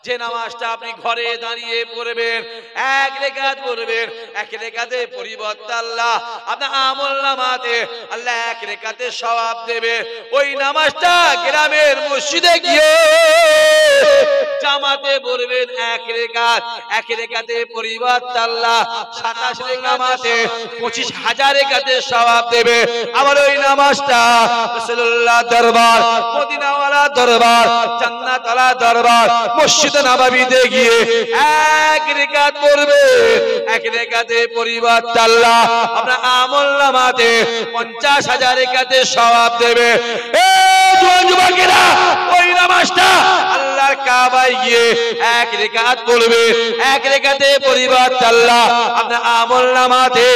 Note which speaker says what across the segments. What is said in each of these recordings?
Speaker 1: যে নামাজটা আপনি ঘরে দাঁড়িয়ে পড়বেন, এক রাকাত পড়বেন, এক রাকাতে পরিবর্তে আল্লাহ আপনার আমলনামাতে আল্লাহ এক রাকাতে সওয়াব দেবে। ওই নামাজটা গ্রামের মসজিদে গিয়ে জামাতে পড়বেন এক রাকাত, এক রাকাতে পরিবর্তে আল্লাহ 27 নামাজে 25,000 রাকাতে সওয়াব দেবে। আবার ওই নামাজটা রাসূলুল্লাহ দরবার, মদিনাওয়ালা দরবার, জান্নাতওয়ালা দরবার, মসজিদ নববীতে গিয়ে এক রাকাত পড়বে, এক রাকাতে পরিবর্তে আল্লাহ আপনার আমলনামাতে 50,000 রাকাতে সওয়াব দেবে। এই যুবকেরা, ওই নামাজটা আল্লাহর কাবায় গিয়ে এক রাকাত পড়বে, এক রাকাতে পরিবর্তে আল্লাহ আপনার আমলনামাতে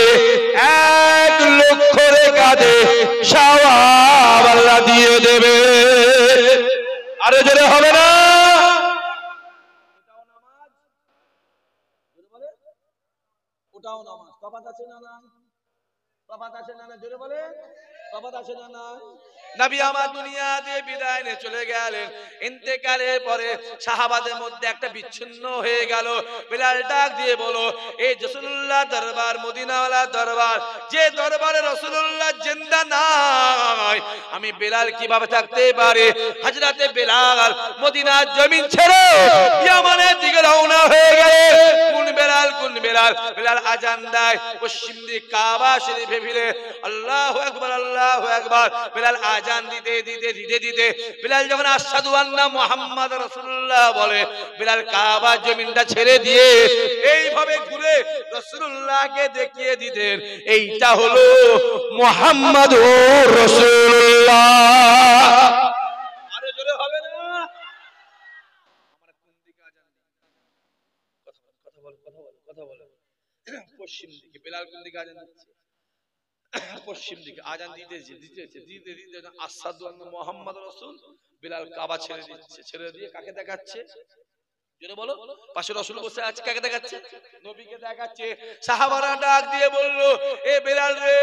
Speaker 1: 1 লক্ষ রাকাতে সওয়াব আল্লাহ দিয়ে দেবে। আরো জোরে হবে না? ওটাও নামাজ। তফাৎ আছে না না? তফাৎ আছে না না? জোরে বলে তফাৎ আছে না না? নবী আমার দুনিয়া দিয়ে বিদায় নিয়ে চলে গেলেন। ইন্তেকালের পরে সাহাবাদের মধ্যে একটা বিচ্ছিন্ন হয়ে গেল। বিলাল ডাক দিয়ে বলো, এই রাসূলুল্লাহ দরবার, মদিনাওয়ালা দরবার, যে দরবারে রাসূলুল্লাহ জিন্দা নাই, আমি বিলাল কিভাবে থাকতে পারি? হযরতে বিলাল মদিনার জমিন ছেড়ে ইয়ামানের দিকে রওনা হয়ে গেলেন। কোন বিলাল? কোন বিলাল? বিলাল আজান দেয় পশ্চিম দিক কাবা শরীফে ফিরে, আল্লাহু আকবার, আল্লাহু আকবার। বিলাল আজান দিতে দিতে দিতে দিতে বিলাল যখন আশহাদু আন্না মুহাম্মাদ রাসূলুল্লাহ বলে, বিলাল কাবা জমিনটা ছেড়ে দিয়ে এইভাবে ঘুরে রাসূলুল্লাহকে দেখিয়ে দিতেন, এইটা হলো মুহাম্মাদুর রাসূলুল্লাহ। আরো জোরে হবে না? আমরা কোন দিকে আজান দিই? কথা বল। পশ্চিম দিকে। বিলাল কোন দিকে আজান দিচ্ছে? পশ্চিম দিকে আজান দিতেছে আশহাদু আন্না মুহাম্মাদুর রাসূল। বিলাল কাবা ছেড়ে দিচ্ছে, ছেড়ে দিয়ে কাকে দেখাচ্ছে? জোরে বলো। পাশে রাসূল বসে আছে, কাকে দেখাচ্ছে? নবীকে দেখাচ্ছে। সাহাবারা ডাক দিয়ে বলল, এ বিলাল রে,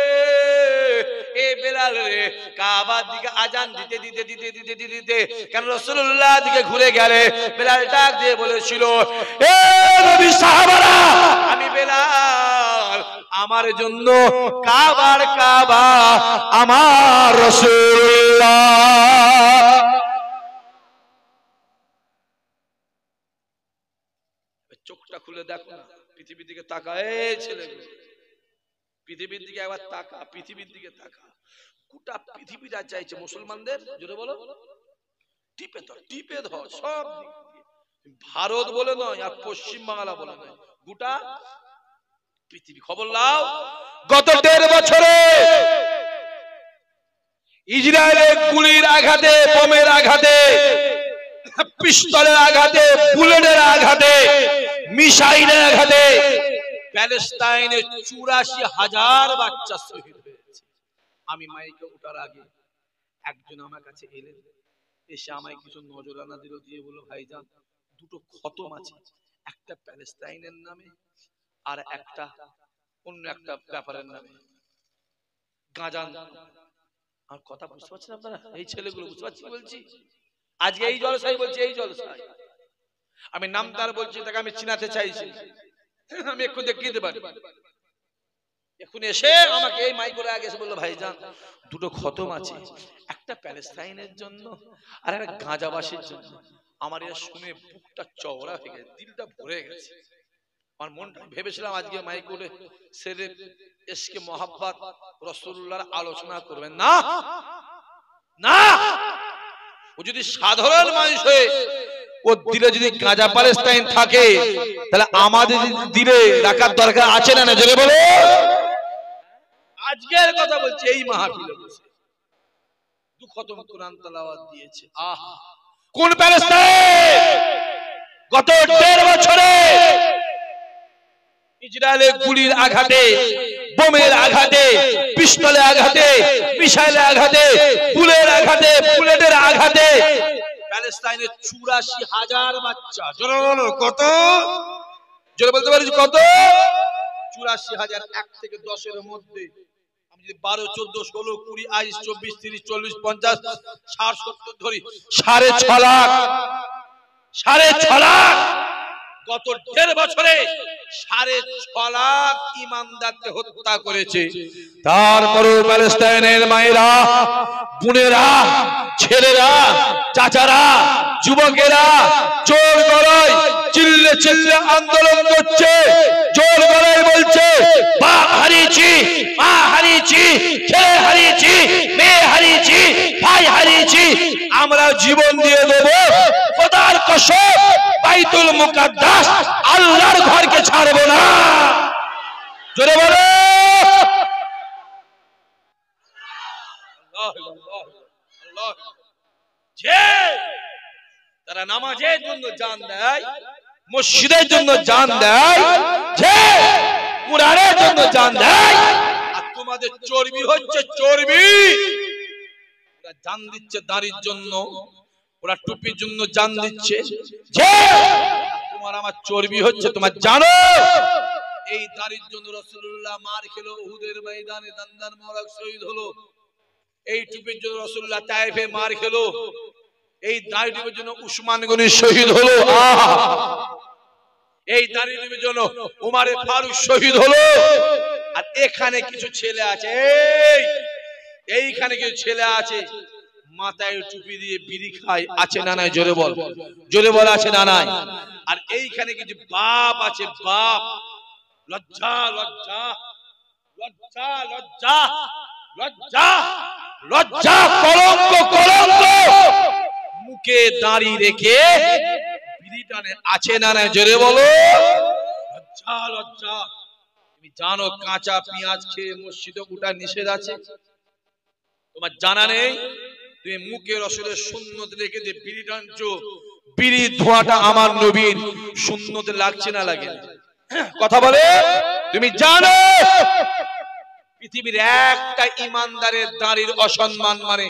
Speaker 1: এ বিলাল রে, কাবার দিকে আজান দিতে দিতে দিতে দিতে দিতে কেন রাসূলুল্লাহ দিকে ঘুরে গেলে? বিলাল ডাক দিয়ে বলেছিল, এ নবী সাহাবারা, আমি বিলাল, আমার জন্য কাবার কাবা আমার রাসূলুল্লাহ। চোখটা খুলে দেখো না, পৃথিবীর দিকে তাকা। এই ছেলেগুলো, পৃথিবীর দিকে একবার তাকা, পৃথিবীর দিকে তাকা। গোটা পৃথিবীটা চাইছে মুসলমানদের, জোরে বলো, টিপে ধর, টিপে ধর সব দিক দিয়ে। ভারত বলে নয়, আর পশ্চিম বাংলা বলে নয়, গোটা পৃথিবী। খবর নাও, গত 1.5 বছরে ইসরায়েলের গুলির আঘাতে, বোমের আঘাতে, পিস্তলের আঘাতে, বুলেটের আঘাতে, মিসাইলের আঘাতে প্যালেস্টাইনে 84,000 বাচ্চা শহীদ হয়েছে। আমি মাইকে ওঠার আগে একজন আমার কাছে এলেন, এসে আমায় কিছু নজরানা দিল, দিয়ে বলল, ভাইজান, 2টো খতম আছে, একটা প্যালেস্টাইনের নামে আর একটা অন্য একটা ব্যাপারের নামে, গাঁজা। আর কথা বুঝতে পারছেন আপনারা? এই ছেলেগুলো বুঝতে পারছি বলছি। আজকে এই জলসাই বলছি, এই জলসাই আমি নাম তার বলছি, তাকে আমি চিনাতে চাইছি, আমি একটু দেখিয়ে দিতে পারি। এখন এসে আমাকে এই মাইক করে আগে এসে বললো, ভাইজান, 2টো খতম আছে, একটা প্যালেস্টাইনের জন্য আর একটা গাঁজাবাসীর জন্য। আমার এটা শুনে বুকটা চওড়া হয়ে গেছে, দিলটা ভরে গেছে। আমার মনটা ভেবেছিলাম আজকে মাইক করে সেরে এসকে মোহাব্বত রাসূলুল্লাহর আলোচনা করবেন, না না, ও যদি সাধারণ মানুষ হয়ে ও দিলে যদি গাঁজা প্যালেস্টাইন থাকে, তাহলে আমাদের দিলে রাখার দরকার আছে না না? জোরে বলো। আজকের কথা বলছি, এই মাহফিলে বসে 2 খতম কোরআন তেলাওয়াত দিয়েছে। আহা, কোন প্যালেস্টাইন? গত 1.5 বছরে ইসরায়েলের গুলির আঘাতে, বোমের আঘাতে, পিস্তলের আঘাতে, মিসাইলের আঘাতে, বুলের আঘাতে, বুলেটের আঘাতে প্যালেস্টাইনের 84,000 বাচ্চা। জোরে বলো, কত? জোরে বলতে পারিস কত? 84,000। 1 থেকে 10 এর মধ্যে আমি যদি 12, 14, 16, 20, 22, 24, 30, 40, 50, 60, 70 ধরি, 6.5 লাখ 6.5 লাখ, গত 1.5 বছরে 6.5 লাখ ইমানদারকে হত্যা করেছে। তারপরেও প্যালেস্টাইনের মায়েরা, বোনেরা, ছেলেরা, চাচারা, যুবকেরা জোর গলায় চিল্লে চিল্লে আন্দোলন করছে, জোর গলায় বলছে বাপ হারিয়েছি, মা হারিয়েছি, ছেলে হারিয়েছি, মেয়ে হারিয়েছি, ভাই হারিয়েছি, আমরা জীবন দিয়ে দেব, খোদার কসম বাইতুল মুকাদ্দাস আল্লাহর ঘরকে ছাড়ব না। জোরে বলো। যে তারা নামাজের জন্য জান দেয়, মসজিদের জন্য জান দেয়, যে কুরআনের জন্য জান দেয়, আর তোমাদের চর্বি হচ্ছে চর্বি। ওরা জান দিচ্ছে দাড়ির জন্য, ওরা টুপির জন্য জান দিচ্ছে, যে তোমার আমার চর্বি হচ্ছে। তোমার জানো এই দাড়ির জন্য রাসূলুল্লাহ মার খেলো, উহুদের ময়দানে দান্দান মোবারক শহীদ হলো। এই টুপির জন্য রাসূলুল্লাহ তায়েফে মার খেলো। এই দাড়ি টুপির জন্য উসমান গনি শহীদ হলো। এই দাড়ি টুপির জন্য উমারে ফারুক শহীদ হলো। আর এখানে কিছু ছেলে আছে, এইখানে কিছু ছেলে আছে মাথায় টুপি দিয়ে বিড়ি খায়, আছে না নাই? জোরে বল, জোরে বল, আছে না নাই? আর এইখানে কিছু বাপ আছে, বাপ, লজ্জা লজ্জা লজ্জা লজ্জা লজ্জা লজ্জা, কলঙ্ক কলঙ্ক, মুখে দাড়ি রেখে বিড়ি টানে, আছে না নাই? জোরে বলো, লজ্জা লজ্জা। তুমি জানো কাঁচা পেঁয়াজ খেয়ে মসজিদে ওঠা নিষেধ আছে? তোমার জানা নেই? তুমি মুখে রাসূলের সুন্নত রেখে দিয়ে বিড়ি টানছো, বিড়ির ধোঁয়াটা আমার নবীর সুন্নতে লাগছে না লাগে? কথা বলে। তুমি জানো পৃথিবীর একটা ইমানদারের দাড়ির অসম্মান মানে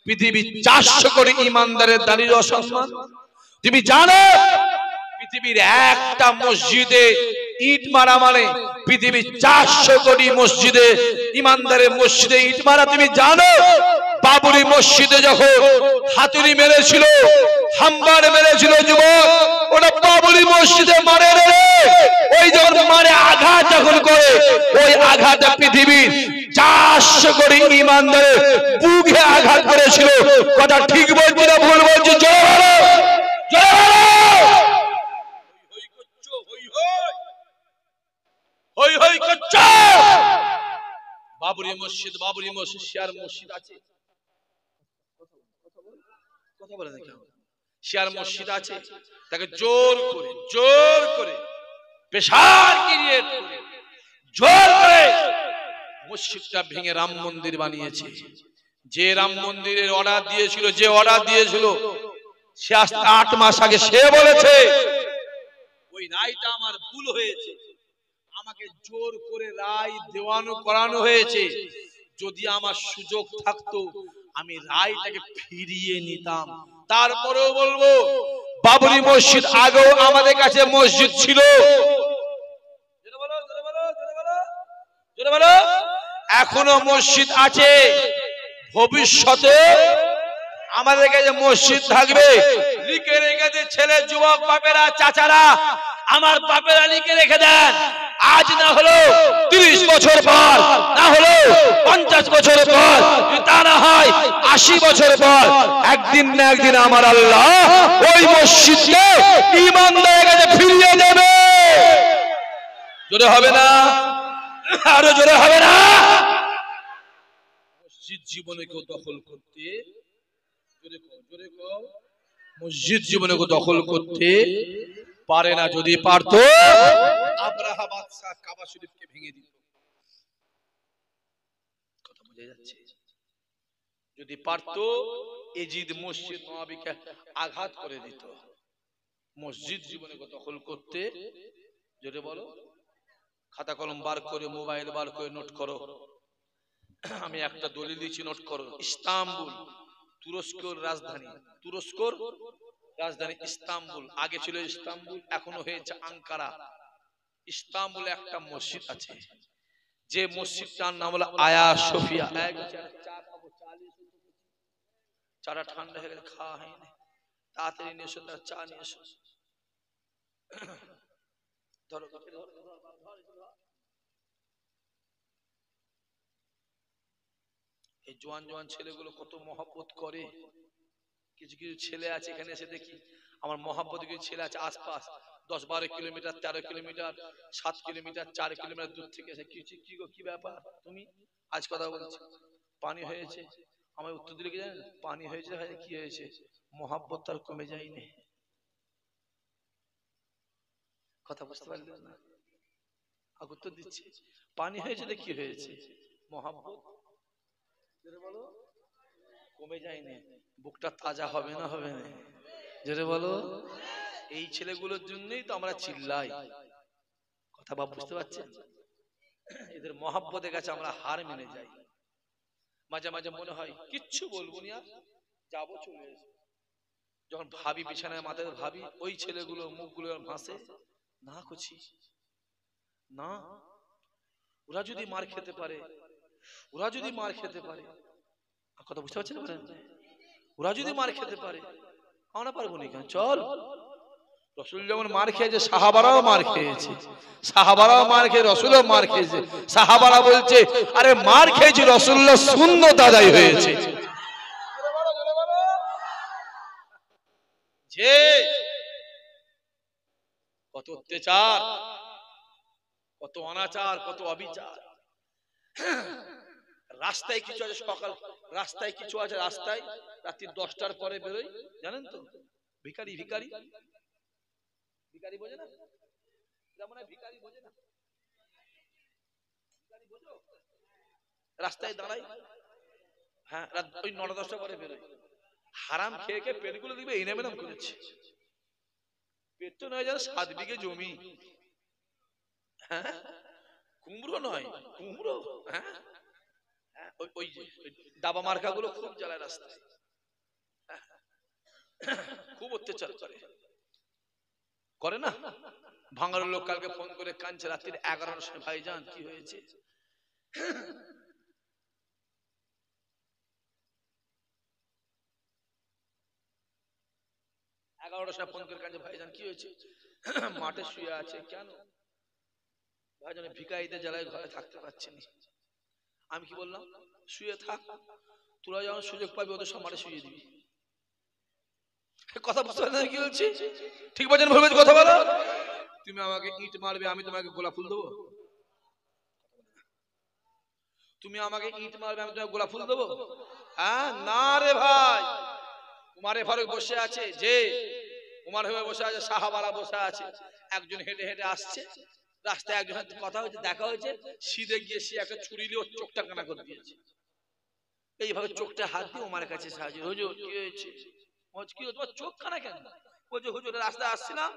Speaker 1: পৃথিবীর 400 কোটি ইমানদারের দাড়ির অসম্মান? তুমি জানো পৃথিবীর একটা মসজিদে ইট মারা মানে পৃথিবীর 400 কোটি মসজিদে ইমানদারের মসজিদে ইট মারা? তুমি জানো বাবরি মসজিদে যখন হাতুড়ি মেরেছিল, হাম্বার মেরেছিল যুবক, ওটা বাবরি মসজিদে মারে রে। ওই যখন মারে আঘাত যখন করে, ওই আঘাতে পৃথিবীর 400 কোটি ইমানদারের বুকে আঘাত করেছিল। কথা ঠিক বলছি না ভুল বলছি? জোরে বলো, জোরে বলো। হই হই করছো। বাবরি মসজিদ, বাবরি মসজিদ, শিয়ার মসজিদ আছে, কথা বলে না কেন? শিয়ার মসজিদ আছে, তাকে জোর করে প্রেসার ক্রিয়েট করে জোর করে মসজিদটা ভেঙে রাম মন্দির বানিয়েছে। যে রাম মন্দিরের অর্ডার দিয়েছিল, যে অর্ডার দিয়েছিল, সে আজ 8 মাস আগে সে বলেছে ওই রায়টা আমার ভুল হয়েছে, আমাকে জোর করে রায় দেওয়ানো করানো হয়েছে, যদি আমার সুযোগ থাকতো আমি রায়টাকে ফিরিয়ে নিতাম। তারপরেও বলবো বাবরি মসজিদ আগেও আমাদের কাছে মসজিদ ছিল, এখনো মসজিদ আছে, ভবিষ্যতে আমাদের কাছে মসজিদ থাকবে। লিখে রেখে দে ছেলে, যুবক, বাপেরা, চাচারা, আমার বাপেরা লিখে রেখে দেন, আজ না হলো 30 বছর পর, না হলো 50 বছর পর, তা না হয় 80 বছর পর, একদিন না একদিন আমার আল্লাহ ওই মসজিদকে ঈমানদারের কাছে ফিরিয়ে দেবে। জোরে হবে না? আরো জোরে হবে না? মসজিদ জীবনকে দখল করতে, মসজিদ জীবনকে দখল করতে পারে না। যদি পারতো আব্রাহা বাদশা কাবা শরীফকে ভেঙে দিত। কথা বুঝে যাচ্ছে? যদি পারতো এজিদ মসজিদ নববীকে আঘাত করে দিত। মসজিদ জীবনকে দখল করতে, জোরে বলো, খাতা কলম বার করে, মোবাইল বার করে নোট করো। আমি একটা দলিল দিচ্ছি, নোট করো। ইস্তাম্বুল তুরস্কের রাজধানী, তুরস্কের রাজধানী ইস্তাম্বুল, আগে ছিল ইস্তাম্বুল, এখনো হয়েছে আঙ্কারা। ইস্তাম্বুলে একটা মসজিদ আছে, যে মসজিদটার নাম হলো আয়া সোফিয়া। চাটা ঠান্ডা হয়ে গেছে, খাওয়া হয়নি, তাড়াতাড়ি নিয়ে এসো, তার চা নিয়ে এসো। ধরো এই জোয়ান জোয়ান ছেলেগুলো কত মহব্বত করে। কিছু কিছু ছেলে আছে এখানে এসে দেখি আমার মহব্বত, কিছু ছেলে আছে আশপাশ 10-12 কিলোমিটার, 13 কিলোমিটার, 7 কিলোমিটার, 4 কিলোমিটার দূর থেকে এসে কি ব্যাপার তুমি আজ কথা বলছি, পানি হয়েছে? আমার উত্তর দিলে কি জানেন, পানি হয়েছে ভাই, কি হয়েছে, মহব্বত তার কমে যায়নি। কথা বুঝতে পারলেন না? উত্তর দিচ্ছি, পানি হয়েছে তো কি হয়েছে, মহব্বত বলো কমে যায়নি, বুকটা তাজা হবে না হবে না, যেটা বলো। এই ছেলেগুলোর জন্যই তো আমরা চিল্লাই। কথা বাপ বুঝতে পারছেন? এদের মহব্বতের কাছে আমরা হার মেনে যাই। মাঝে মাঝে মনে হয় কিচ্ছু বলবো না, যাবো, চলে এসো। যখন ভাবি বিছানায় মাথায় ভাবি, ওই ছেলেগুলো মুখগুলো ভাসে, না করছি না, ওরা যদি মার খেতে পারে, ওরা যদি মার খেতে পারে, কথা বুঝতে পারছেন? ওরা যদি মার খেতে পারে আমরা পারবো না কেন? চল, রসুল যেমন মার খেয়েছে সাহাবারাও মার খেয়েছে, সাহাবারাও মার খেয়ে রসুলও মার খেয়েছে। সাহাবারা বলছে আরে মার খেয়েছি রসুল্লাহ সুন্নত আদায় হয়েছে। যে কত অত্যাচার, কত অনাচার, কত অবিচার। রাস্তায় কিছু আছে, সকাল রাস্তায় কিছু আছে, রাস্তায় রাত্রি 10টার পরে বেরোয়, জানেন তো, ভিখারি ভিখারি ভিখারি বোঝে না, যেমন ভিখারি বোঝে না, রাস্তায় দাঁড়াই, হ্যাঁ ওই 9-10টা পরে বেরোয়, হারাম খেয়ে খেয়ে পেটগুলো দিবে এই নামে নাম করেছে। পেট তো নয়, যেন 7 বিঘে জমি, হ্যাঁ কুমড়ো নয়, কুমড়ো, হ্যাঁ ওই দাবা মার্কা গুলো খুব জ্বালায় রাস্তায়, খুব অত্যাচার করে না। ভাঙার লোক কালকে ফোন করে কাঁদছে রাত্রি 11টার সময়, ভাইজান কি হয়েছে? ফোন করে কাঁদছে, ভাইজান কি হয়েছে? মাঠে শুয়ে আছে। কেন? ভাইজান ভিখারিদের জ্বালায় ঘরে থাকতে পারছে না। আমি কি বললাম, শুয়ে থাক, তোরা যখন সুযোগ পাবি ওদের সব মাঠে শুয়ে দিবি। কথা বুঝতে পারছেন কি বলছি? ঠিক বলছেন ভুল বলছি? কথা বলো। তুমি আমাকে ইট মারবে, আমি তোমাকে গোলাপ ফুল দেবো? তুমি আমাকে ইট মারবে, আমি তোমাকে গোলাপ ফুল দেবো? হ্যাঁ না রে ভাই। উমারে ফারুক বসে আছে, যে উমার হয়ে বসে আছে, সাহাবারা বসে আছে, একজন হেঁটে হেঁটে আসছে, রাস্তায় একজন কথা হয়েছে, দেখা হয়েছে, সিধে গিয়ে সে একটা ছুরি নিয়ে ওর চোখটা কানা করে দিয়েছে। এইভাবে চোখটা হাত দিয়ে উমারের কাছে সাহায্য, হুজুর কি হয়েছে? কি তোমার চোখ কানা কেন? বলছে হুজুর রাস্তায় আসছিলাম,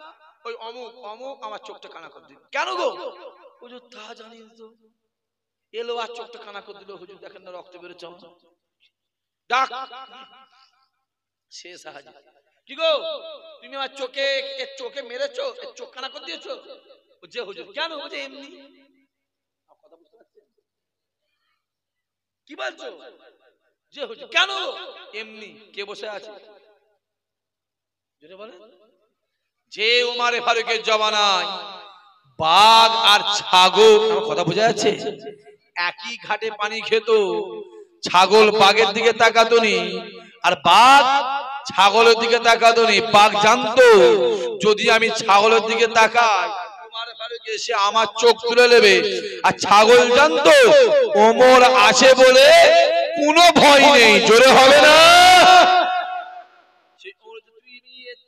Speaker 1: ওই অমুক অমুক আমার চোখটা কানা করে দিল। কেন গো? হুজুর তা জানি তো, এলো আর চোখটা কানা করে দিল। হুজুর দেখেন না রক্ত বেরোচ্ছে, ডাক সে সাহায্য। কি গো তুমি আমার চোখে মেরেছো, চোখ কানা করে দিয়েছো? যে হুজুর কেন? বলছে এমনি। কি বলছো? যে হুজুর কেন? এমনি। কে বসে আছে? যে উমারে ফারুকের জমানায় বাঘ আর ছাগল, কথা বোঝা যাচ্ছে, একই ঘাটে পানি খেত, ছাগল বাঘের দিকে তাকাতো নি, আর বাঘ ছাগলের দিকে তাকাতো নি। বাঘ জানতো যদি আমি ছাগলের দিকে তাকাই উমারে ফারুক এসে আমার চোখ তুলে নেবে, আর ছাগল জানতো ওমর আছে বলে কোনো ভয় নেই, জোরে হবে না?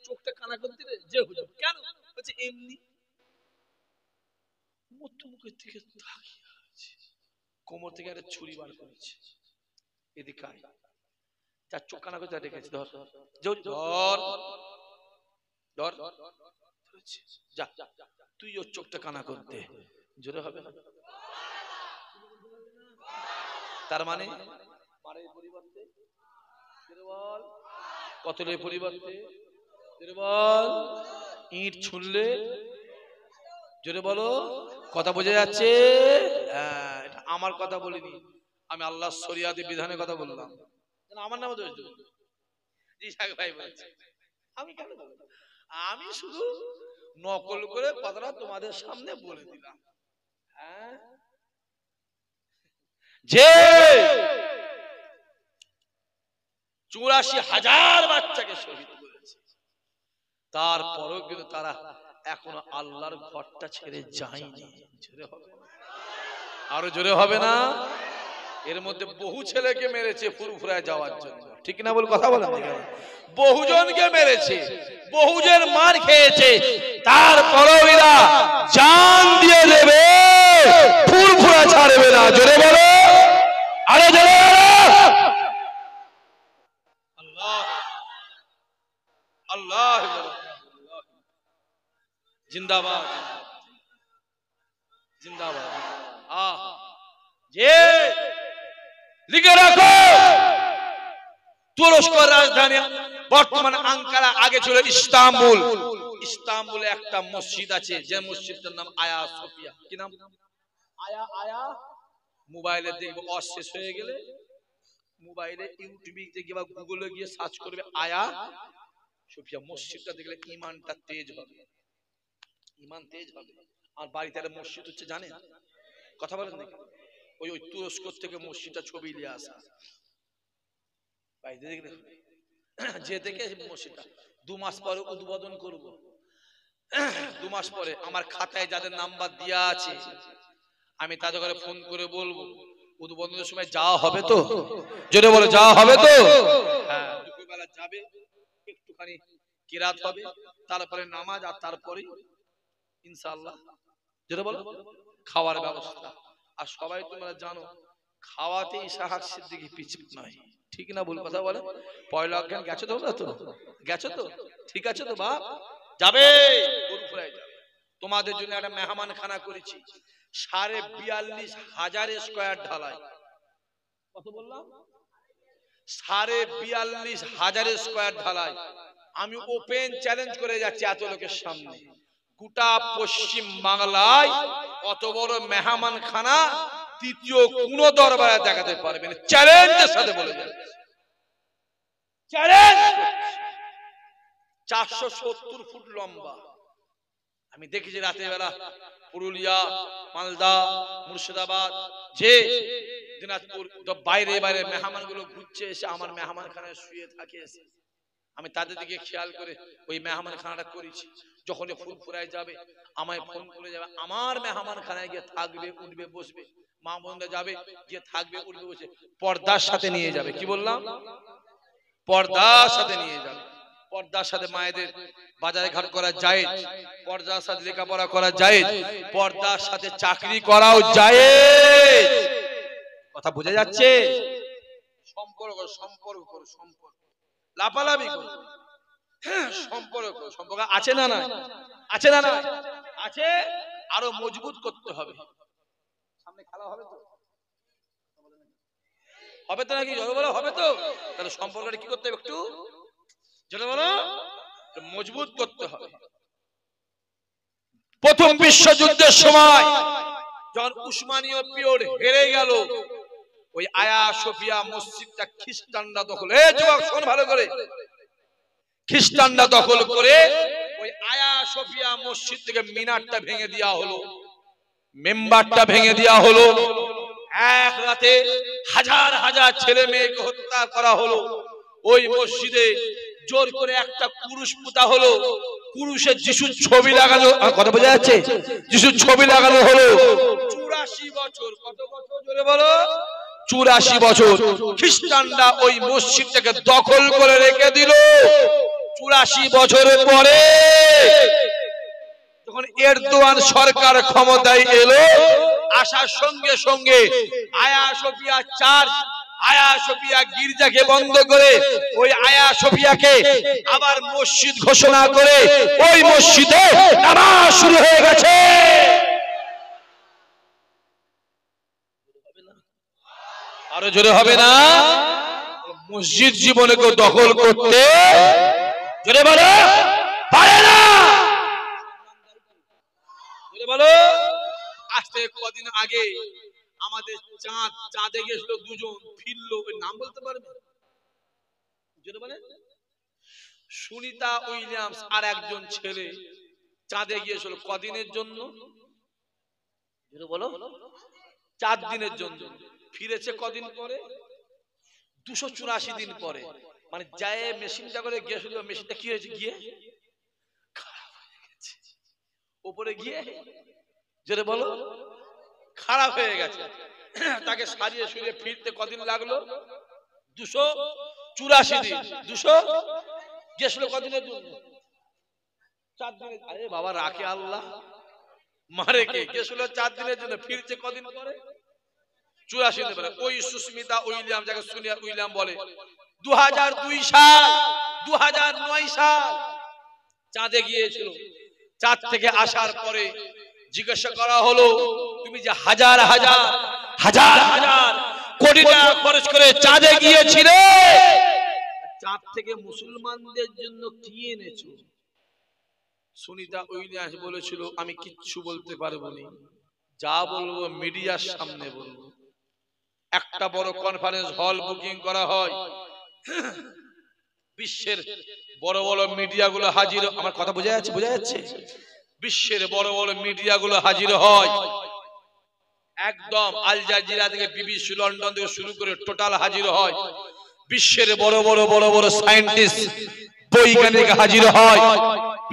Speaker 1: চোখটা কানা করে দিলে। যে হুজুর কেন? বলছে এমনি। মুখের থেকে কোমর থেকে একটা ছুরি বার করেছে, এদিকে যার চোখ কানা করে রেখেছে, ধর ধর ধর, যা তুই ওর চোখটা কানা করতে, জোরে হবে না? তার মানে কতলের পরিবর্তে ইট ছুঁড়লে, জোরে বলো, কথা বোঝা যাচ্ছে? এটা আমার কথা বলিনি, আমি আল্লাহর শরিয়াতের বিধানের কথা বললাম। আমার নাম ভাই বলছে আমি কেন বলবো? আমি শুধু নকল করে কথাটা তোমাদের সামনে বলে দিলাম। হ্যাঁ, যে 84,000 বাচ্চাকে শহীদ করেছে, তারপরেও কিন্তু তারা এখনো আল্লাহর ঘরটা ছেড়ে যায়নি। জোরে হবে, আরো জোরে হবে না? এর মধ্যে বহু ছেলেকে মেরেছে ফুরফুরায় যাওয়ার জন্য, ঠিক না? বল, কথা বলেন। বহুজনকে মেরেছে, বহুজন মার খেয়েছে, তারপরেও এরা জান দিয়ে দেবে, ফুরফুরা ছাড়বে না। জোরে বলো, আরো জোরে। আল্লাহ আল্লাহ জিন্দাবাদ, জিন্দাবাদ। যে লিখে রাখো, তুরস্কের রাজধানী বর্তমান আঙ্কারা, আগে ছিল ইস্তাম্বুল। ইস্তাম্বুলে একটা মসজিদ আছে, যে মসজিদটার নাম আয়া সোফিয়া। কি নাম? আয়া আয়া। মোবাইলে দেখবো, অশেষ হয়ে গেলে মোবাইলে ইউটিউবে গিয়ে বা গুগলে গিয়ে সার্চ করবে আয়া সোফিয়া। মসজিদটা দেখলে ইমানটা তেজ হবে, ইমান তেজ হবে। আর বাড়িতে একটা মসজিদ হচ্ছে জানেন, কথা বলেন নাকি? ওই তুরস্ক থেকে মসজিদটা ছবি নিয়ে আসা, বাড়িতে দেখলে যে দেখে মসজিদটা 2 মাস পরে উদ্বোধন করব। 2 মাস পরে আমার খাতায় যাদের নাম্বার দেওয়া আছে, আমি তাদের ঘরে ফোন করে বলবো উদ্বোধনের সময় যাওয়া হবে তো? জোরে বলে, যাওয়া হবে তো? হ্যাঁ, দুপুরবেলা যাবে, একটুখানি কিরাত হবে, তারপরে নামাজ, আর তারপরে ইনশাআল্লাহ যেটা বলো খাওয়ার ব্যবস্থা। আর সবাই তোমরা জানো, খাওয়াতে ইসহাক সিদ্দিকী পিছপা নয়, ঠিক না? ভুল কথা বলে। পয়লা অজ্ঞান গেছো তোমরা তো? গেছো তো? ঠিক আছে তো বাপ? যাবে, ফুরফুরায় যাবে। তোমাদের জন্য একটা মেহমান খানা করেছি, 42,500 স্কয়ার ঢালাই। কত বললাম? 42,500 স্কয়ার ঢালাই। আমি ওপেন চ্যালেঞ্জ করে যাচ্ছি এত লোকের সামনে, গোটা পশ্চিম বাংলায় অত বড় মেহমান খানা তৃতীয় কোন দরবারে দেখাতে পারবে না। চ্যালেঞ্জের সাথে বলে যাচ্ছে, চ্যালেঞ্জ। 470 ফুট লম্বা। আমি দেখেছি রাতের বেলা পুরুলিয়া, মালদা, মুর্শিদাবাদ, যে দিনাজপুর, বাইরে বাইরে মেহমান গুলো ঘুরছে, এসে আমার মেহমান খানায় শুয়ে থাকে। এসে আমি তাদের দিকে খেয়াল করে ওই মেহমান খানাটা করেছি। যখন ফুরফুরায় যাবে আমায় ফোন করে যাবে, আমার মেহমান খানায় গিয়ে থাকবে, উঠবে, বসবে। মা বোনরা যাবে, গিয়ে থাকবে, উঠবে, বসে পর্দার সাথে নিয়ে যাবে। কি বললাম? পর্দার সাথে নিয়ে যাবে। পর্দার সাথে মায়েদের বাজারে ঘাট করা যায়, পর্দার সাথে লেখাপড়া করা যায়, পর্দার সাথে চাকরি করাও যায়। কথা বোঝা যাচ্ছে? সম্পর্ক, সম্পর্ক, সম্পর্ক, লাপালাপি করো, সম্পর্ক, সম্পর্ক আছে না? না আছে না? না আছে। আরো মজবুত করতে হবে। সামনে খেলা হবে তো? হবে তো নাকি? জোরে বলো, হবে তো? তাহলে সম্পর্কটা কি করতে হবে? একটু জোরে বলো, মজবুত করতে হবে। প্রথম বিশ্বযুদ্ধের সময় যখন উসমানীয় পিরিয়ড হেরে গেল, ওই আয়া সোফিয়া মসজিদটা খ্রিস্টানরা দখল, যুবক শোন ভালো করে, খ্রিস্টানরা দখল করে ওই আয়া সোফিয়া মসজিদ থেকে মিনারটা ভেঙে দেওয়া হলো, মেম্বারটা ভেঙে দেওয়া হলো। এক রাতে হাজার হাজার ছেলে মেয়েকে হত্যা করা হলো। ওই মসজিদে জোর করে একটা কুরুশ পুঁতা হলো, কুরুশের যিশুর ছবি লাগানো, কথা বোঝা যাচ্ছে? যিশুর ছবি লাগানো হলো। 84 বছর, কত বছর? জোরে বলো, 84 বছর খ্রিস্টানরা ওই মসজিদটাকে দখল করে রেখে দিল। 84 বছরের পরে যখন এরদোয়ান সরকার ক্ষমতায় এলো, আসার সঙ্গে সঙ্গে আয়া সোফিয়া চার্চ, আয়া সোফিয়া গির্জাকে বন্ধ করে ওই আয়া সোফিয়াকে আবার মসজিদ ঘোষণা করে ওই মসজিদে নামাজ শুরু হয়ে গেছে। আরো জোরে হবে না? মসজিদ জীবনকে দখল করতে জোরে বলো পারে না। জোরে বলো। আজ থেকে কদিন আগে আমাদের চাঁদে গেছিল দুজন, ফিরলো, ওই নাম বলতে পারবে? জোরে বলে। সুনিতা উইলিয়ামস আর একজন ছেলে চাঁদে গিয়েছিল কদিনের জন্য বলো? 4 দিনের জন্য। ফিরেছে কদিন পরে? 284 দিন পরে। মানে যায় মেশিনটা করে গিয়েছিল, মেশিনটা কি হয়েছে? গিয়ে খারাপ হয়ে গেছে। উপরে গিয়ে যেটা বলো খারাপ হয়ে গেছে। তাকে সারিয়ে সুরিয়ে ফিরতে কদিন লাগলো? 284 দিন। 200 গেছিল কদিনের জন্য? 4 দিনের। আরে বাবা রাখে আল্লাহ, মারে কে? গেছিল 4 দিনের জন্য, ফিরছে কদিন পরে? 84 দিন পরে। ওই সুস্মিতা উইলিয়াম, যাকে সুনিয়া উইলিয়াম বলে, 2002 সাল 2009 সাল চাঁদে গিয়েছিল। চাঁদ থেকে আসার পরে জিজ্ঞাসা করা হলো, তুমি যে হাজার হাজার হাজার হাজার কোটি টাকা খরচ করে চাঁদে গিয়েছিলে, চাঁদ থেকে মুসলমানদের জন্য কি এনেছো? সুনিতা উইলিয়ামস বলেছিল, আমি কিচ্ছু বলতে পারবো না, যা বলবো মিডিয়ার সামনে বলবো। একটা বড় কনফারেন্স হল বুকিং করা হয়, বিশ্বের বড় বড় মিডিয়াগুলো হাজির। আমার কথা বোঝা যাচ্ছে? বোঝা যাচ্ছে? বিশ্বের বড় বড় মিডিয়াগুলো হাজির হয়, একদম আল জাজিরা থেকে বিবিসি লন্ডন থেকে শুরু করে টোটাল হাজির হয়। বিশ্বের বড় বড় বড় বড় সায়েন্টিস্ট বৈজ্ঞানিক হাজির হয়,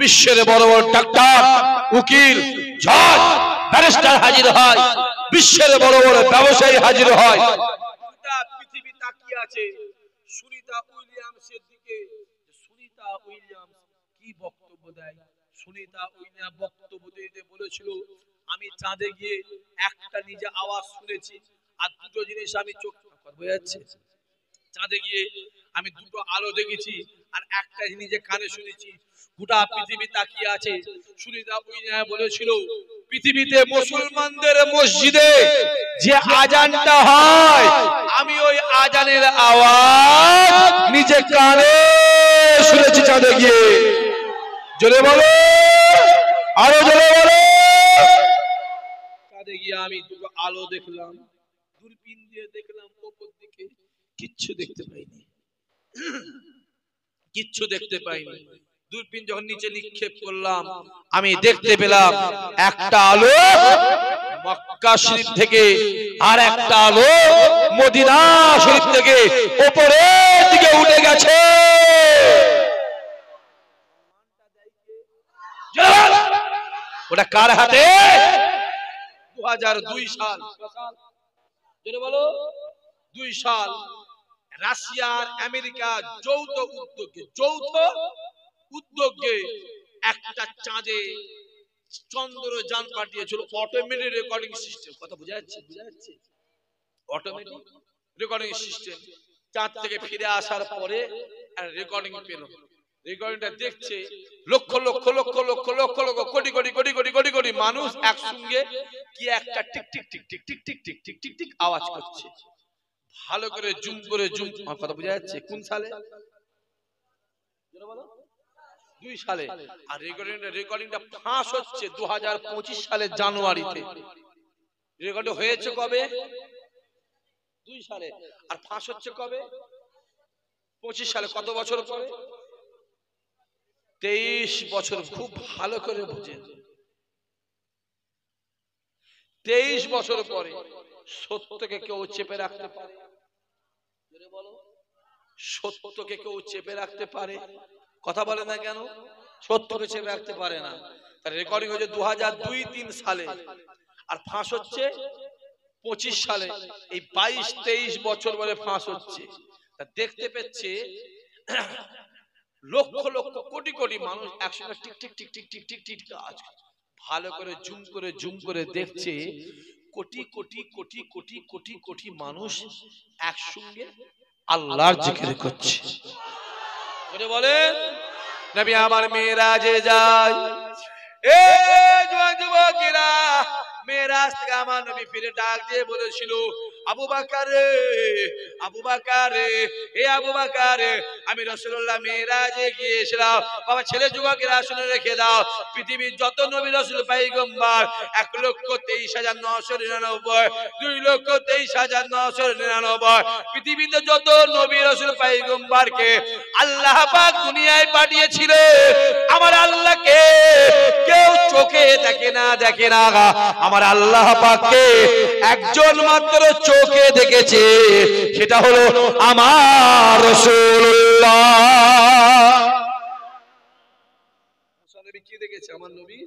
Speaker 1: বিশ্বের বড় বড় ডাক্তার উকিল জজ ব্যারিস্টার হাজির হয়, বিশ্বের বড় বড় ব্যবসায়ী হাজির হয়। গোটা পৃথিবী তাকিয়ে আছে সুনিতা উইলিয়ামসের দিকে। সুনিতা উইলিয়ামস কি বক্তব্য দেয়? সুনিতা উইলিয়াম বক্তব্য দিতে বলেছিল, আমি চাঁদে গিয়ে একটা নিজে আওয়াজ শুনেছি আর দুটো জিনিস আমি চোখ বোঝা যাচ্ছে। চাঁদে গিয়ে আমি দুটো আলো দেখেছি আর একটা নিজে কানে শুনেছি। গোটা পৃথিবী তাকিয়ে আছে। সুনিতা উইলিয়াম বলেছিল, পৃথিবীতে মুসলমানদের মসজিদে যে আজানটা হয়, আমি ওই আজানের আওয়াজ নিজে কানে শুনেছি চাঁদে গিয়ে। জোরে বলো, আরো জোরে বলো। চাঁদে গিয়ে আমি দুটো আলো দেখলাম, দূরবীন দিয়ে দেখলাম উপর দিকে, কিচ্ছু দেখতে পাইনি, কিচ্ছু দেখতে পাইনি। দূরবীন যখন নিচে নিক্ষেপ করলাম, আমি দেখতে পেলাম একটা আলো মক্কা শরীফ থেকে আর একটা আলো মদিনা শরীফ থেকে উপরের দিকে উঠে গেছে। ওটা কার হাতে? 2002 সাল। যেটা বলো 2 সাল রাশিয়ার আমেরিকা যৌথ উদ্যোগে একটা চাঁদে চন্দ্রযান পাঠিয়েছিল, অটোমেটিক রেকর্ডিং সিস্টেম। কথা বোঝা যাচ্ছে? বোঝা যাচ্ছে? Automatic recording system. চাঁদ থেকে ফিরে আসার পরে রেকর্ডিং পেল। রেকর্ডিংটা দেখছে লক্ষ লক্ষ লক্ষ লক্ষ লক্ষ লক্ষ কোটি কোটি কোটি কোটি কোটি কোটি মানুষ একসঙ্গে কি একটা tick tick tick tick tick tick tick tick tick tick আওয়াজ করছে। ভালো করে জুম করে জুম। কথা বোঝা যাচ্ছে? কোন সালে? 2 সালে। আর রেকর্ডিংটা ফাঁস হচ্ছে 2025 সালের জানুয়ারিতে। রেকর্ড হয়েছে কবে? 2 সালে। আর ফাঁস হচ্ছে কবে? 25 সালে। কত বছর পরে? 23 বছর। খুব ভালো করে বুঝেন, 23 বছর পরে সত্যকে কেউ চেপে রাখতে পারে? সত্যকে কেউ চেপে রাখতে পারে? কথা বলে না কেন? সত্যকে চেপে রাখতে পারে না। তার রেকর্ডিং হচ্ছে 2002-3 সালে, আর ফাঁস হচ্ছে 25 সালে। এই 22-23 বছর পরে ফাঁস হচ্ছে। তা দেখতে পেচ্ছে লক্ষ লক্ষ কোটি কোটি মানুষ একসঙ্গে tick tick tick tick tick tick tick কাজ। ভালো করে জুম করে দেখছে কোটি কোটি কোটি কোটি কোটি কোটি মানুষ একসঙ্গে আল্লাহর জিকির করছে। বলেন নবী আমার মেরাজে যায়, এ যুবকেরা মেরাজ থেকে আমার নবী ফিরে ডাক দিয়ে বলেছিল, আবু বকর রে, আবু বকর রে, এ আবু বকর, আমি রাসূলুল্লাহ মেরাজে গিয়েছিলাম। বাবা ছেলে যুবকেরা শুনে রেখে দাও, পৃথিবীর যত নবী রাসূল পয়গম্বর 1,23,999, 2,23,999, পৃথিবীতে যত নবী রাসূল পয়গম্বরকে আল্লাহ পাক দুনিয়ায় পাঠিয়েছিল, আমার আল্লাহকে কেউ চোখে দেখে না আমার আল্লাহ পাককে একজন মাত্র চোখে দেখেছে, সেটা হলো আমার রাসূলুল্লাহ। মুসা নবী কি দেখেছে? আমার নবী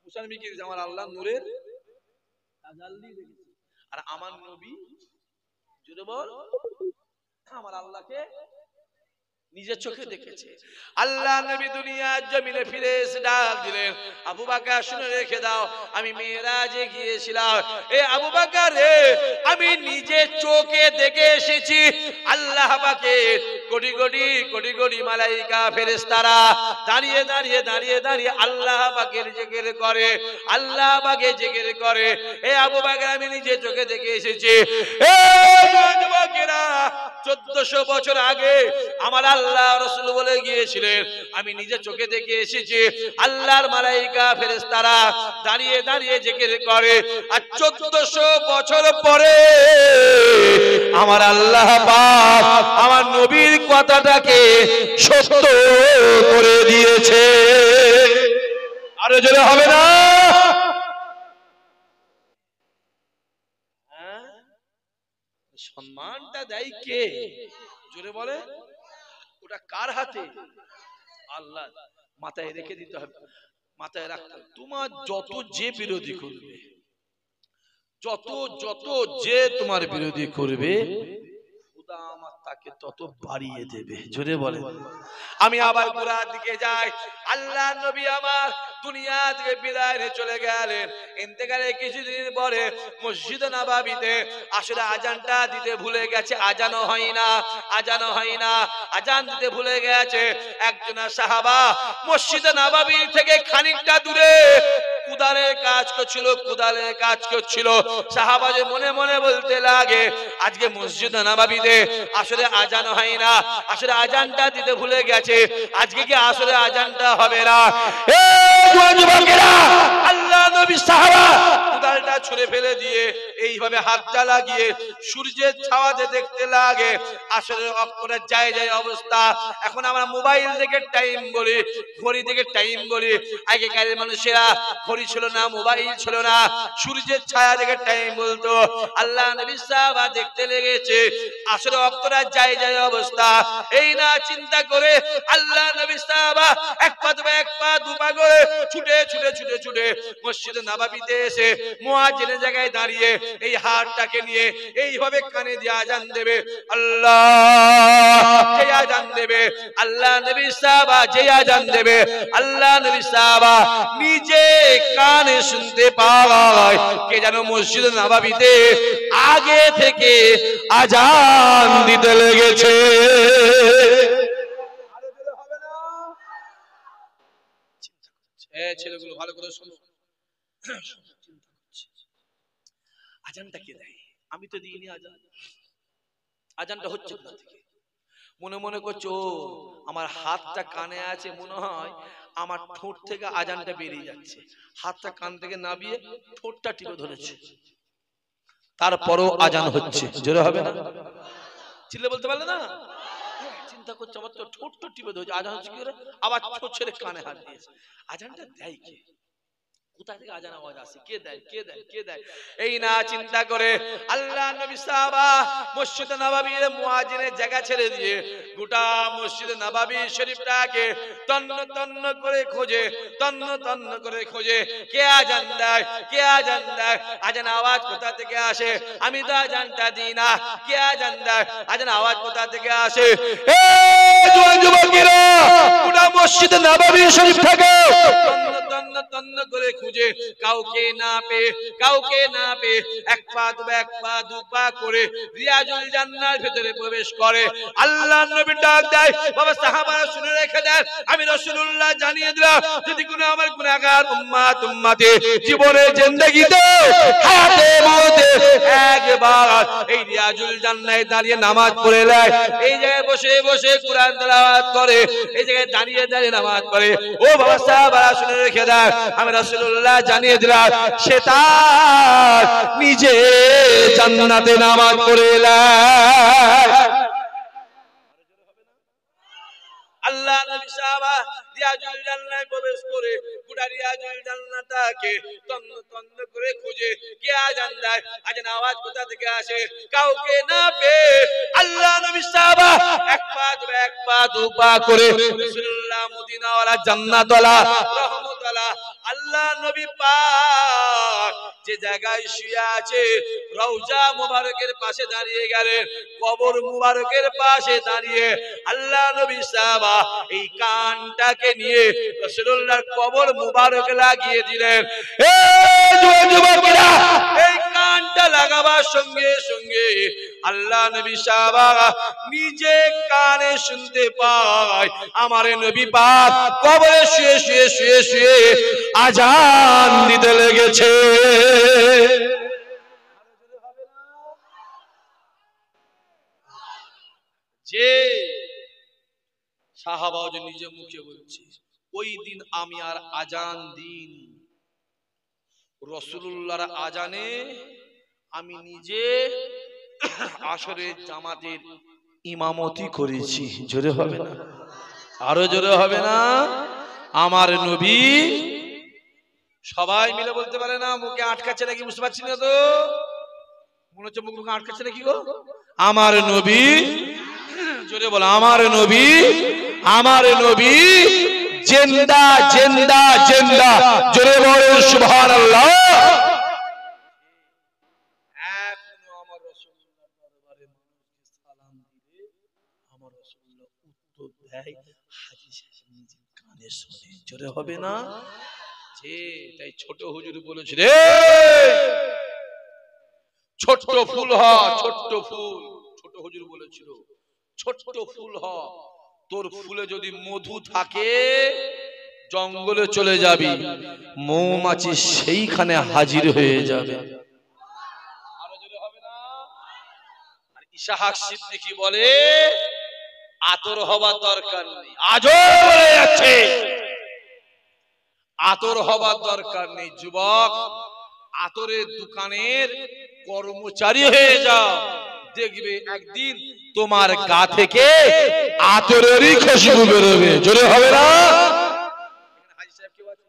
Speaker 1: মুসা নবী কি দেখেছে? আমার আল্লাহ নূরের তাজাল্লি দেখেছে। আর আমার নবী জুড়ে বল, আমার আল্লাহকে নিজের চোখে দেখেছে। আল্লাহ নবী দুনিয়ার জমিনে ফিরে এসে ডাক দিলেন, আবু বকর শুনে রেখে দাও, আমি মেরাজে গিয়েছিলাম। এ আবু বকর রে, আমি নিজে চোখে দেখে এসেছি আল্লাহ পাকের কোটি কোটি কোটি কোটি মালাইকা ফেরেশতারা দাঁড়িয়ে দাঁড়িয়ে দাঁড়িয়ে দাঁড়িয়ে আল্লাহ পাকের জিকির করে, আল্লাহ পাকের জিকির করে। এ আবু বকর, আমি নিজে চোখে দেখে এসেছি। এ যুবকেরা, 1400 বছর আগে আমার আল্লাহ রাসূল বলে গিয়েছিলেন, আমি নিজে চোখে দেখে এসেছি আল্লাহর মালাইকা ফেরেশতারা দাঁড়িয়ে দাঁড়িয়ে জিকির করে। আর 1400 বছর পরে আমার আল্লাহ পাক আমার নবীর কথাটাকে সত্য করে দিয়েছে। আরো জোরে হবে না? সম্মানটা দেয় কে? জোরে বলে, ওটা কার হাতে? আল্লাহ। মাথায় রেখে দিতে হবে, মাথায় রাখতে হবে। তোমার যত যে বিরোধী করবে, যত যত যে তোমার বিরোধী করবে, খোদা আমার তাকে তত বাড়িয়ে দেবে। জোরে বলে। আমি আবার গোড়ার দিকে যাই। আল্লাহ নবী আমার দুনিয়া থেকে বিদায় নিয়ে চলে গেলেন। ইন্তেকালের কিছুদিন পরে মসজিদে নববীতে আসলে আজানটা দিতে ভুলে গেছে, আজানও হয় না, আজানও হয় না, আজান দিতে ভুলে গেছে। একজন সাহাবা মসজিদে নববী থেকে খানিকটা দূরে কুদালের কাজ করছিল, কুদালের কাজ করছিল। সাহাবা যে মনে মনে বলতে লাগে, আজকে মসজিদে নববীতে আসলে আজান হয় না, আসলে আজানটা দিতে ভুলে গেছে, আজকে কি আসলে আজানটা হবে না? আল্লাহ নবী সাহাবা কুদালটা ছুঁড়ে ফেলে দিয়ে এইভাবে হাতটা লাগিয়ে সূর্যের ছাওয়াতে দেখতে লাগে আসলে অক্ষরের যায় যায় অবস্থা। এখন আমরা মোবাইল থেকে টাইম বলি, ঘড়ি থেকে টাইম বলি। আগেকার মানুষেরা ঘড়ি ছিল না, মোবাইল ছিল না, সূর্যের ছায়া দেখে টাইম বলতো। আল্লাহ নবী সাহাবা দেখতে লেগেছে আসলে অক্ষরের যায় যায় অবস্থা। এই না চিন্তা করে আল্লাহ নবী সাহাবা এক পা দু পা করে ছুটে ছুটে ছুটে ছুটে মসজিদে নববীতে এসে মুয়াজ্জিনের জায়গায় দাঁড়িয়ে এই হাতটাকে নিয়ে এইভাবে কানে দিয়ে আজান দেবে। আল্লাহ যে আজান দেবে, আল্লাহ নবী সাহাবা যে আজান দেবে, আল্লাহ নবী সাহাবা নিজে কানে শুনতে পায় কে যেন মসজিদে নববীতে আগে থেকে আজান দিতে লেগেছে। ছেলেগুলো ভালো করে শোনো, আজানটা কে দেয়? আমি তো দিইনি আজান। আজানটা হচ্ছে কোথা থেকে? মনে মনে করছো আমার হাতটা কানে আছে, মনে হয় আমার ঠোঁট থেকে আজানটা বেরিয়ে যাচ্ছে। হাতটা কান থেকে নামিয়ে ঠোঁটটা টিপে ধরেছে, তারপরও আজান হচ্ছে। জোরে হবে না? চিল্লে বলতে পারলে না? চিন্তা করছে আমার তো ঠোঁট টিপে ধরেছে, আজান হচ্ছে কি করে? আবার ঠোঁট ছেড়ে কানে হাত দিয়েছে। আজানটা দেয় কে? কোথা থেকে আজান আওয়াজ আসে? কে দেয়? কে দেয়? কে দেয়? এই না চিন্তা করে আল্লাহ নবী সাহাবা মসজিদে নববীর মুয়াজ্জিনের জায়গা ছেড়ে দিয়ে গোটা মসজিদে নববী শরীফটাকে তন্ন তন্ন করে খোঁজে, তন্ন তন্ন করে খোঁজে। কে আজান দেয়? কে আজান দেয়? আজান আওয়াজ কোথা থেকে আসে? আমি তো আজানটা দিই না। কে আজান দেয়? আজান আওয়াজ কোথা থেকে আসে? এই যুবকেরা গোটা মসজিদে নববী শরীফটাকে তন্ন তন্ন তন্ন করে খুঁজে কাউকে না পেয়ে এক পা দু পা করে রিয়াজুল জান্নাতের ভেতরে প্রবেশ করে। আল্লাহর নবী ডাক দেয়, বাবা সাহাবারা শুনে রেখে দেন, আমি রাসূলুল্লাহ জানিয়ে দিলাম, যদি কোনো আমার গুনাহগার উম্মতে জীবনে জিন্দেগিতে হায়াতে মওতে একবার এই রিয়াজুল জান্নাতে দাঁড়িয়ে নামাজ পড়ে নেয়, এই জায়গায় বসে কুরআন তেলাওয়াত করে, এই জায়গায় দাঁড়িয়ে নামাজ পড়ে, ও বাবা সাহাবারা শুনে রেখে দেন, আমি রাসূলুল্লাহ জানিয়ে দিলাম, সে তার নিজে জান্নাতে নামাজ পড়ে নেয়। আল্লাহ নবী সাহাবা রিয়াজুল জান্নাতে প্রবেশ করে গোটা রিয়াজুল জান্নাতটাকে তন্ন তন্ন করে খুঁজে কে আজান দেয়, আজান আওয়াজ কোথা থেকে আসে, কাউকে না পেয়ে আল্লাহ নবী সাহাবা এক পা দু পা করে রাসূলুল্লাহ মদিনাওয়ালা জান্নাতওয়ালা রহমতওয়ালা আল্লাহ নবী পাক যে জায়গায় শুয়ে আছে রওজা মুবারকের পাশে দাঁড়িয়ে গেলেন, কবর মুবারকের পাশে দাঁড়িয়ে আল্লাহ নবী সাহাবা এই কানটাকে নিয়ে রাসূলুল্লাহর কবর মুবারকে লাগিয়ে দিলেন। এই যুবকেরা, এই কানটা লাগাবার সঙ্গে সঙ্গে আল্লাহ নবী সাহাবা নিজে কানে শুনতে পায় আমার নবী পাক কবরে শুয়ে আজান দিতে লেগেছে। যে সাহাবা যে নিজে মুখে বলছে, ওই দিন আমি আর আজান দিন, রাসূলুল্লাহর আজানে আমি নিজে আসরের জামাতের ইমামতি করেছি। জোরে হবে না? আরো জোরে হবে না? আমার নবী, সবাই মিলে বলতে পারে না? মুখে আটকাচ্ছে নাকি বুঝতে পারছি না তো, মনে হচ্ছে মুখে আটকাচ্ছে নাকি গো? আমার নবী, জোরে বলো, আমার নবী জিন্দা জিন্দা জিন্দা, জোরে বলো সুবহানাল্লাহ। এখনো আমার রাসূলুল্লাহর দরবারে মানুষকে সালাম দিলে আমার রাসূলুল্লাহ উত্তর দেয়, হাজী সাহেব নিজে কানে শুনে। জোরে হবে না? যে তাই ছোট হুজুর বলেছিল, ছোট্ট ফুল হ, ছোট্ট ফুল, ছোট হুজুর বলেছিল ছোট্ট ফুল হ, তোর ফুলে যদি মধু থাকে জঙ্গলে চলে যাবি, মৌমাছি সেইখানে হাজির হয়ে যাবে। আরো জোরে হবে না? আর ইসহাক সিদ্দিকী বলে, আতর হবার দরকার নেই, আজও বলে যাচ্ছে আতর হবার দরকার নেই। যুবক, আতরের দোকানের কর্মচারী হয়ে যাও, দেখবে একদিন তোমার গা থেকে আতরেরই খুশবু বেরোবে। জোরে হবে না? হাজী সাহেব কেউ আছে?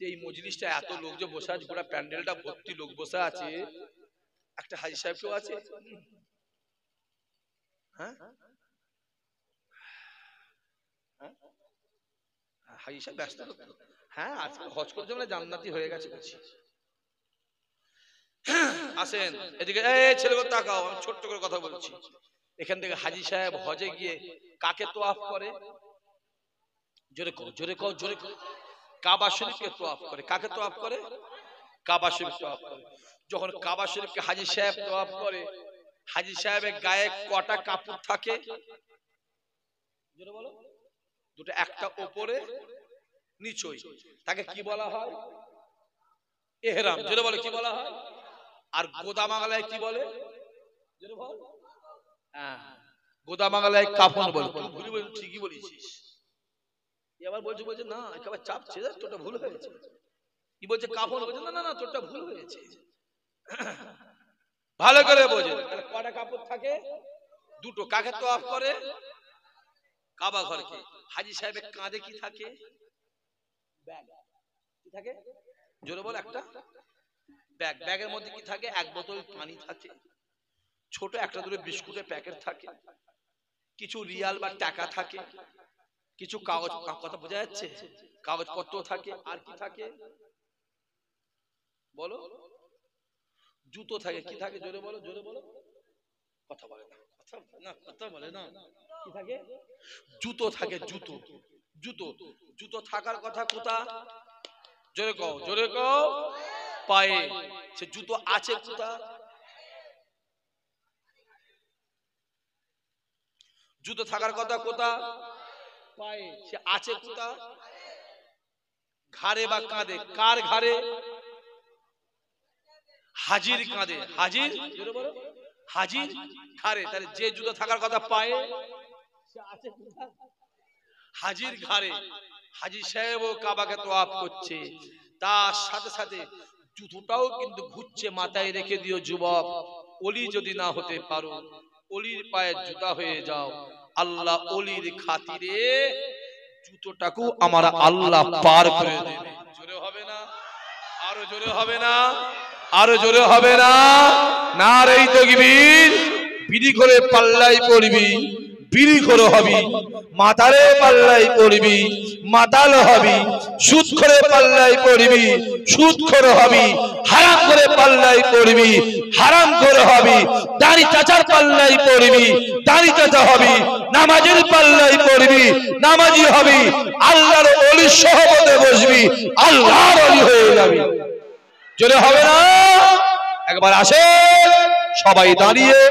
Speaker 1: এই মজলিসটা এত লোক যে বসে আছে, পুরো প্যান্ডেলটা ভর্তি লোক বসে আছে, একটা হাজী সাহেব কেউ আছে? হ্যাঁ, হাজী সাহেব ব্যস্ত লোক। হ্যাঁ, আজকে হজ করতে মানে জান্নাতি হয়ে গেছে বলছি। আসেন এদিকে, এই ছেলেগুলো তাকাও, আমি ছোট্ট করে কথা বলছি। এখান থেকে হাজী সাহেব হজে গিয়ে কাকে তোয়াফ করে? জোরে কও, জোরে কও, জোরে কও। কাবা শরীফকে তোয়াফ করে। কাকে তোয়াফ করে? কাবা শরীফ তোয়াফ করে। যখন কাবা শরীফকে হাজী সাহেব তোয়াফ করে, হাজী সাহেবের গায়ে কটা কাপড় থাকে? জোরে বলো। দুটো, একটা উপরে নিচই, তাকে কি বলা হয়? ইহরাম। জোরে বলো, কি বলা হয়? আর গোদামাগালায় কি বলে? জোরে বল। হ্যাঁ, গোদামাগালায় কাফন বলে। তুই ভুল, ঠিকই বলেছিস। এবার বলছে না, একেবারে চাপছে, তোরটা ভুল হয়েছে। কি বলছে? কাফন বলছে, না না না, তোরটা ভুল হয়েছে। ভালো করে বোঝে। কটা কাপড় থাকে? দুটো। কাকে তোয়াফ করে? কাবা ঘরকে। হাজী সাহেবের কাঁধে কি থাকে? ব্যাগ। কি থাকে? জোরে বল। একটা ব্যাগ। ব্যাগের মধ্যে কি থাকে? এক বোতল পানি থাকে, ছোট একটা দুটো বিস্কুটের প্যাকেট থাকে, কিছু রিয়াল বা টাকা থাকে, কিছু কাগজ, কথা বোঝা যাচ্ছে? কাগজপত্র থাকে। আর কি থাকে বলো? জুতো থাকে। কি থাকে? জোরে বলো, জোরে বলো। কথা বলে না, কথা বলে না, কথা বলে না। কি থাকে? জুতো থাকে, জুতো। জুতো, জুতো থাকার কথা কোথা? জোরে কও পায়ে। সে জুতো আছে কোথা? জুতো থাকার কথা কোথা? পায়ে। সে আছে কোথা? ঘাড়ে বা কাঁধে। কার ঘাড়ে? হাজির কাঁধে। হাজির হাজির ঘাড়ে। তাহলে যে জুতো থাকার কথা পায়ে, সে আছে কোথা? হাজির ঘাড়ে। হাজি সাহেব কাবাকে তোয়াফ করছে, তার সাথে সাথে জুতোটাও কিন্তু ঘুরছে। মাথায় রেখে দিও যুবক, ওলি যদি না হতে পারো, ওলির পায়ে জুতা হয়ে যাও। আল্লাহ ওলির খাতিরে জুতোটাকেও আমার আল্লাহ পার করে দেবে। জোরে হবে না? আরো জোরে হবে না? আরো জোরে হবে না? নারে তাকবীর। বিড়ি করে পাল্লাই পড়বি, বিড়ি করে হবি। মাতারে পাল্লাই পড়বি, মাতাল হবি। সুদ করে পাল্লাই পড়বি, সুদ করে হবি। হারাম করে পাল্লাই পড়বি, হারাম করে হবি। দাড়ি চাচার পাল্লাই পড়বি, দাড়ি চাচা হবি। নামাজের পাল্লাই পড়বি, নামাজি হবি। আল্লাহর ওলির সহবতে বসবি, আল্লাহর ওলি হয়ে যাবি। জোরে হবে না? একবার আসে সবাই দাঁড়িয়ে।